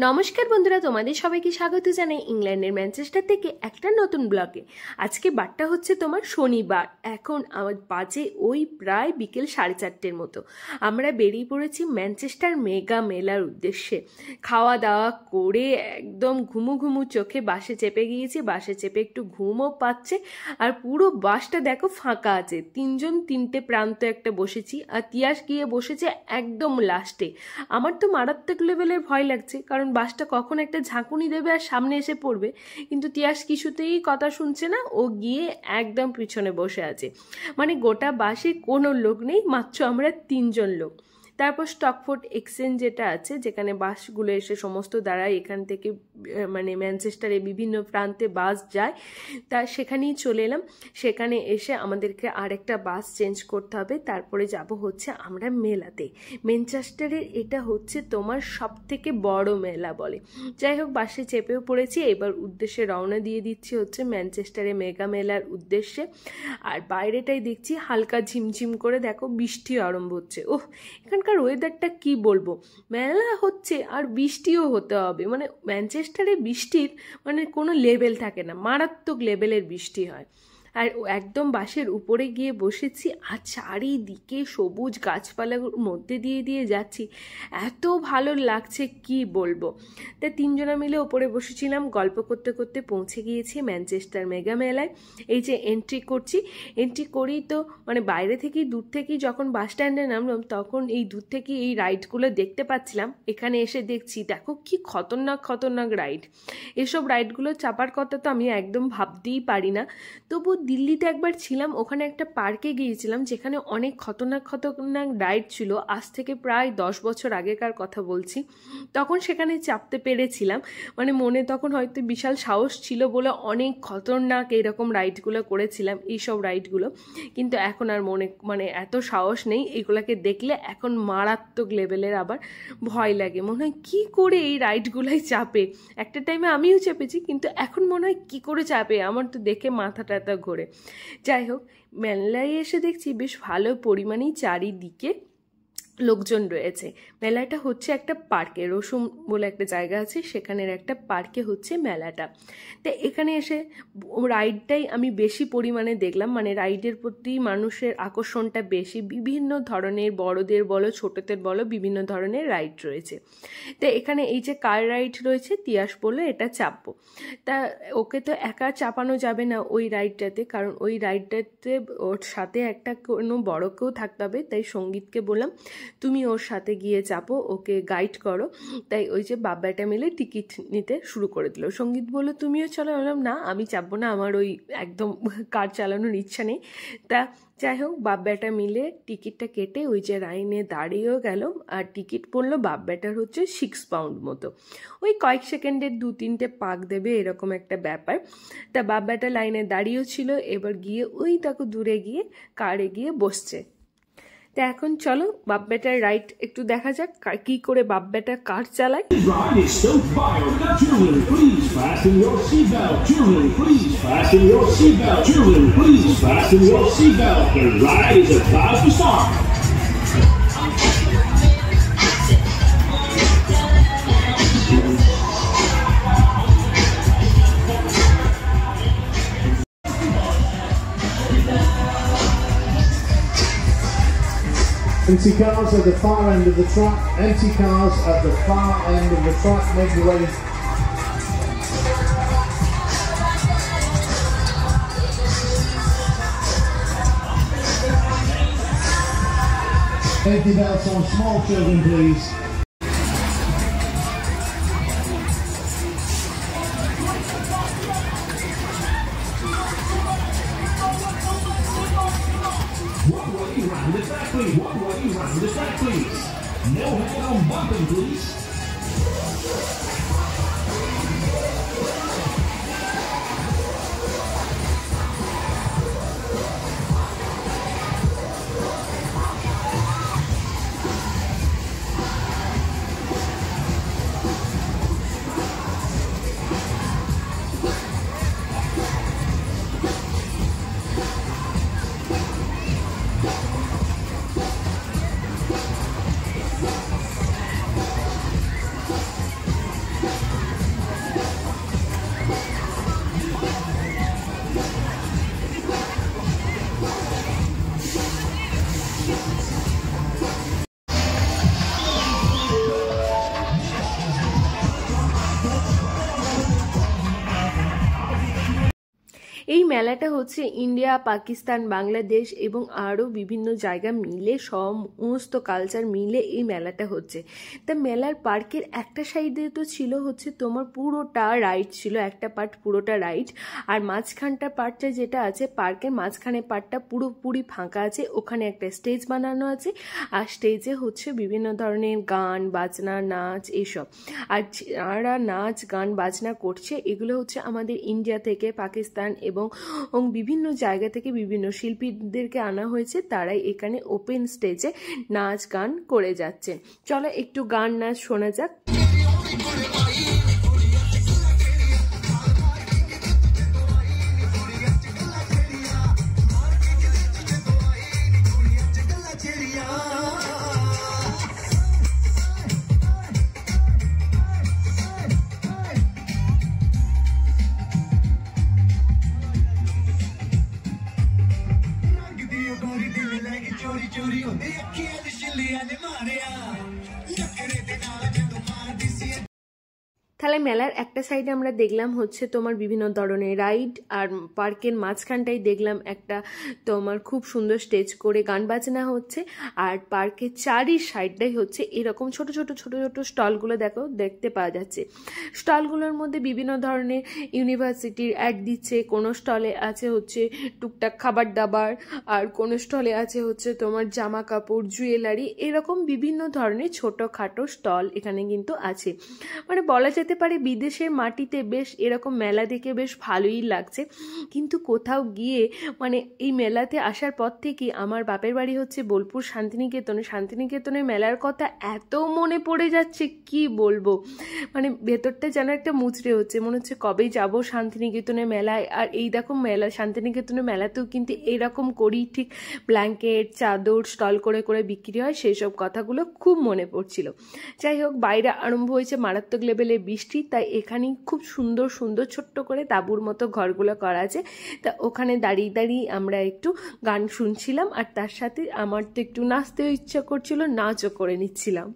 নমস্কার বন্ধুরা, তোমাদের সবাইকে স্বাগত জানাই ইংল্যান্ডের ম্যানচেস্টার থেকে একটা নতুন ব্লগে। আজকে বারটা হচ্ছে তোমার শনিবার। এখন আমার বাজে ওই প্রায় বিকেল 4:30 মতো। আমরা বেরিয়ে পড়েছি ম্যানচেস্টার মেগা মেলার উদ্দেশ্যে। খাওয়া দাওয়া করে একদম ঘুমু ঘুমু চোখে বাসে চেপে গিয়েছি। বাসে চেপে একটু ঘুমও পাচ্ছে, আর পুরো বাসটা দেখো ফাঁকা আছে। তিনটে প্রান্ত একটা বসেছি, আর তিয়াস গিয়ে বসেছে একদম লাস্টে। আমার তো মারাত্মক লেভেলের ভয় লাগছে, কারণ বাসটা কখন একটা ঝাঁকুনি দেবে আর সামনে এসে পড়বে। কিন্তু তিয়াস কিছুতেই কথা শুনছে না, ও গিয়ে একদম পিছনে বসে আছে। মানে গোটা বাসে কোনো লোক নেই, মাত্র আমরা 3জন লোক। তারপর স্টকফোর্ড এক্সচেঞ্জ যেটা আছে, যেখানে বাসগুলো এসে সমস্ত দাঁড়ায়, এখান থেকে মানে ম্যানচেস্টারে বিভিন্ন প্রান্তে বাস যায়, তা সেখানেই চলে এলাম। সেখানে এসে আমাদেরকে আরেকটা বাস চেঞ্জ করতে হবে, তারপরে যাব হচ্ছে আমরা মেলাতে। ম্যানচেস্টারের এটা হচ্ছে তোমার সব থেকে বড় মেলা বলে। যাই হোক, বাসে চেপেও পড়েছি, এবার উদ্দেশ্যে রওনা দিয়ে দিচ্ছি হচ্ছে ম্যানচেস্টারে মেগা মেলার উদ্দেশ্যে। আর বাইরেটাই দেখছি হালকা ঝিমঝিম করে, দেখো বৃষ্টি আরম্ভ হচ্ছে। ওহ, এখানকার ওয়েদারটা কি বলবো, মেলা হচ্ছে আর বৃষ্টিও হতে হবে। মানে ম্যানচেস্টারে বৃষ্টির মানে কোনো লেভেল থাকে না, মারাত্মক লেভেলের বৃষ্টি হয়। আর একদম বাসের উপরে গিয়ে বসেছি, আর চারিদিকে সবুজ গাছপালার মধ্যে দিয়ে যাচ্ছি, এত ভালো লাগছে কি বলবো। তাই 3জনা মিলে ওপরে বসেছিলাম, গল্প করতে করতে পৌঁছে গিয়েছি ম্যানচেস্টার মেগা মেলায়। এই যে এন্ট্রি করছি, এন্ট্রি করেই তো মানে বাইরে থেকেই দূর থেকেই যখন বাস স্ট্যান্ডে নামলাম, তখন এই দূর থেকে এই রাইডগুলো দেখতে পাচ্ছিলাম। এখানে এসে দেখছি দেখো কি খতরনাক রাইড। এসব রাইডগুলো চাপার কথা তো আমি একদম ভাবতেই পারি না। তবু দিল্লিতে একবার ছিলাম, ওখানে একটা পার্কে গিয়েছিলাম, যেখানে অনেক খতরনাক রাইড ছিল। আজ থেকে প্রায় 10 বছর আগেকার কথা বলছি। তখন সেখানে চাপতে পেরেছিলাম, মানে মনে তখন হয়তো বিশাল সাহস ছিল বলে অনেক খতরনাক এইরকম রাইডগুলো করেছিলাম, এইসব রাইডগুলো। কিন্তু এখন আর মনে মানে এত সাহস নেই। এগুলোকে দেখলে এখন মারাত্মক লেভেলের আবার ভয় লাগে, মনে হয় কী করে এই রাইডগুলোই চাপে। একটা টাইমে আমিও চেপেছি, কিন্তু এখন মনে হয় কী করে চাপে, আমার তো দেখে মাথা টাথা ঘোরে। যাই হোক, মেলায় এসে দেখছি বেশ ভালো পরিমাণেই চারিদিকে লোকজন রয়েছে। মেলাটা হচ্ছে একটা পার্কে, রসুম বলে একটা জায়গা আছে, সেখানের একটা পার্কে হচ্ছে মেলাটা। তো এখানে এসে রাইডটাই আমি বেশি পরিমাণে দেখলাম, মানে রাইডের প্রতি মানুষের আকর্ষণটা বেশি। বিভিন্ন ধরনের, বড়দের বলো ছোটদের বলো, বিভিন্ন ধরনের রাইড রয়েছে। তো এখানে এই যে কার রাইড রয়েছে, তিয়াস বললো এটা চাপবো। তা ওকে তো একা চাপানো যাবে না ওই রাইডটাতে, কারণ ওই রাইডটাতে ওর সাথে একটা কোনো বড় কেউ থাকতে হবে। তাই সঙ্গীতকে বললাম তুমি ওর সাথে গিয়ে চাপো, ওকে গাইড করো। তাই ওই যে বাব্বাটা মিলে টিকিট নিতে শুরু করে দিল। সঙ্গীত বললো তুমিও চলো। বললাম না, আমি চাপবো না, আমার ওই একদম কার চালানোর ইচ্ছা নেই। তা যাই হোক, বাব্বাটা মিলে টিকিটটা কেটে ওই যে লাইনে দাঁড়িয়েও গেল। আর টিকিট পড়লো বাব্বাটার হচ্ছে 6 পাউন্ড মতো। ওই কয়েক সেকেন্ডের 2-3টে পাক দেবে, এরকম একটা ব্যাপার। তা বাব্বাটা লাইনে দাঁড়িয়েও ছিল, এবার গিয়ে ওই তাকে দূরে গিয়ে কারে গিয়ে বসছে। তা এখন চলো বাব্বাটার রাইড একটু দেখা যাক, কি করে বাব্বাটা কার চালায়। Empty cars at the far end of the track, empty cars at the far end of the track, make your way. Safety belts on small children, please. One way round the track, please. One way round the track, please. No head-on bumping, please. এই মেলাটা হচ্ছে India, Pakistan, Bangladesh এবং আরও বিভিন্ন জায়গা মিলে সমস্ত culture মিলে এই মেলাটা হচ্ছে। তা মেলার পার্কের একটা সাইডে তো ছিল হচ্ছে তোমার পুরোটা রাইড ছিল, একটা পার্ট পুরোটা রাইড, আর মাঝখানটা পার্টটা যেটা আছে পার্কের মাঝখানে পার্টটা পুরোপুরি ফাঁকা আছে, ওখানে একটা স্টেজ বানানো আছে, আর স্টেজে হচ্ছে বিভিন্ন ধরনের গান বাজনা নাচ এইসব। আর যারা নাচ গান বাজনা করছে এগুলো হচ্ছে আমাদের ইন্ডিয়া থেকে, পাকিস্তান এবং বিভিন্ন জায়গা থেকে বিভিন্ন শিল্পীদেরকে আনা হয়েছে, তারাই এখানে ওপেন স্টেজে নাচ গান করে যাচ্ছে। চলো একটু গান নাচ শোনা যাক। তাহলে মেলার একটা সাইডে আমরা দেখলাম হচ্ছে তোমার বিভিন্ন ধরনের রাইড, আর পার্কের মাঝখানটাই দেখলাম একটা তোমার খুব সুন্দর স্টেজ করে গান বাজনা হচ্ছে, আর পার্কের চারি সাইডটাই হচ্ছে এরকম ছোট ছোট স্টলগুলো দেখতে পাওয়া যাচ্ছে। স্টলগুলোর মধ্যে বিভিন্ন ধরনের ইউনিভার্সিটির অ্যাড দিচ্ছে, কোনো স্টলে আছে হচ্ছে টুকটাক খাবার দাবার, আর কোনো স্টলে আছে হচ্ছে তোমার জামা কাপড়, জুয়েলারি, এরকম বিভিন্ন ধরনের ছোটোখাটো স্টল এখানে কিন্তু আছে। মানে বলা যেতে পারে বিদেশের মাটিতে বেশ এরকম মেলা দেখে বেশ ভালোই লাগছে। কিন্তু কোথাও গিয়ে মানে এই মেলাতে আসার পর থেকে আমার বাপের বাড়ি হচ্ছে বোলপুর শান্তিনিকেতনের মেলার কথা এত মনে পড়ে যাচ্ছে কি বলবো, মানে ভেতরটা যেন একটা মুচড়ে হচ্ছে, মনে হচ্ছে কবে যাব শান্তিনিকেতনের মেলায়। আর এই দেখো শান্তিনিকেতনের মেলাতেও কিন্তু এইরকম করেই ঠিক ব্ল্যাঙ্কেট চাদর স্টল করে করে বিক্রি হয়, সেই সব কথাগুলো খুব মনে পড়ছিল। যাই হোক, বাইরে আরম্ভ হয়েছে মারাত্মক লেভেলে বৃষ্টি, তাই এখানেই খুব সুন্দর সুন্দর ছোট্ট করে তাঁবুর মতো ঘরগুলো করা আছে। তা ওখানে দাঁড়িয়ে দাঁড়িয়ে আমরা একটু গান শুনছিলাম, আর তার সাথে আমার তো একটু নাচতেও ইচ্ছা করছিল, নাচও করে নিচ্ছিলাম।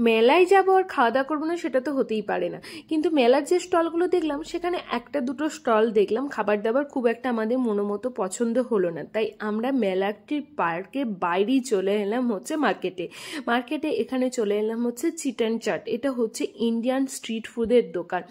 মেলায় যাবো আর খাওয়া দাওয়া করবো না সেটা তো হতেই পারে না, কিন্তু মেলার যে স্টলগুলো দেখলাম সেখানে একটা দুটো স্টল দেখলাম খাবার দাবার খুব একটা আমাদের মনোমতো পছন্দ হলো না, তাই আমরা মেলাটির পার্কের বাইরেই চলে এলাম হচ্ছে মার্কেটে এখানে চলে এলাম হচ্ছে চিকেন চাট। এটা হচ্ছে ইন্ডিয়ান স্ট্রিট ফুডের দোকান,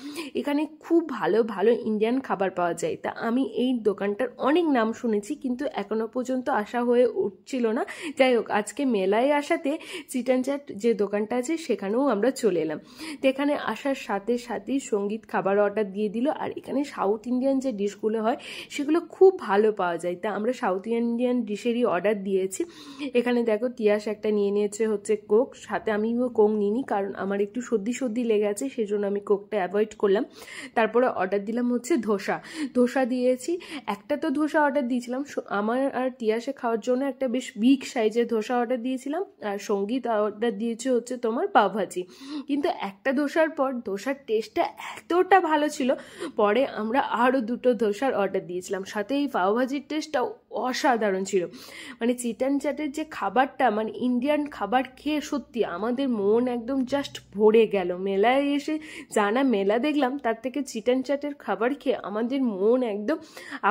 এখানে খুব ভালো ভালো ইন্ডিয়ান খাবার পাওয়া যায়। তা আমি এই দোকানটার অনেক নাম শুনেছি কিন্তু এখনো পর্যন্ত আসা হয়ে উঠছিল না। যাই হোক, আজকে মেলায় আসাতে চিকেন চাট যে দোকানটা আছে সেখানেও আমরা চলে এলাম। তো এখানে আসার সাথে সাথেই সঙ্গীত খাবার অর্ডার দিয়ে দিল। আর এখানে সাউথ ইন্ডিয়ান যে ডিশগুলো হয় সেগুলো খুব ভালো পাওয়া যায়, তা আমরা সাউথ ইন্ডিয়ান ডিশেরই অর্ডার দিয়েছি। এখানে দেখো তিয়াস একটা নিয়ে নিয়েছে হচ্ছে কোক, সাথে আমিও কোক নিইনি কারণ আমার একটু সর্দি সর্দি লেগে আছে, সেজন্য আমি কোকটা অ্যাভয়েড করলাম। তারপরে অর্ডার দিলাম হচ্ছে ধোসা দিয়েছি। একটা তো ধোসা অর্ডার দিয়েছিলাম আমার আর তিয়াসে খাওয়ার জন্য, একটা বেশ বিগ সাইজের ধোসা অর্ডার দিয়েছিলাম, আর সঙ্গীত অর্ডার দিয়েছে হচ্ছে তোমার পাওভাজি। কিন্তু একটা ধোসার পর ধোসার টেস্টটা এতটা ভালো ছিল, পরে আমরা আরও দুটো ধোসার অর্ডার দিয়েছিলাম, সাথে এই পাওভাজির টেস্টটাও অসাধারণ ছিল। মানে চিকেন চাটের যে খাবারটা, মানে ইন্ডিয়ান খাবার খেয়ে সত্যি আমাদের মন একদম জাস্ট ভরে গেল। মেলায় এসে জানা মেলা দেখলাম, তার থেকে চিকেন চাটের খাবার খেয়ে আমাদের মন একদম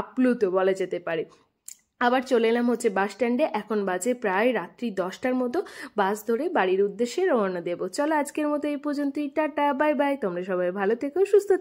আপ্লুত বলা যেতে পারে। আবার চলে এলাম হচ্ছে বাস স্ট্যান্ডে। এখন বাজে প্রায় রাত্রি 10টার মতো। বাস ধরে বাড়ির উদ্দেশ্যে রওনা দেবো। চলো আজকের মতো এই পর্যন্তই, টাটা বাই বাই। তোমরা সবাই ভালো থেকো, সুস্থ থেকো।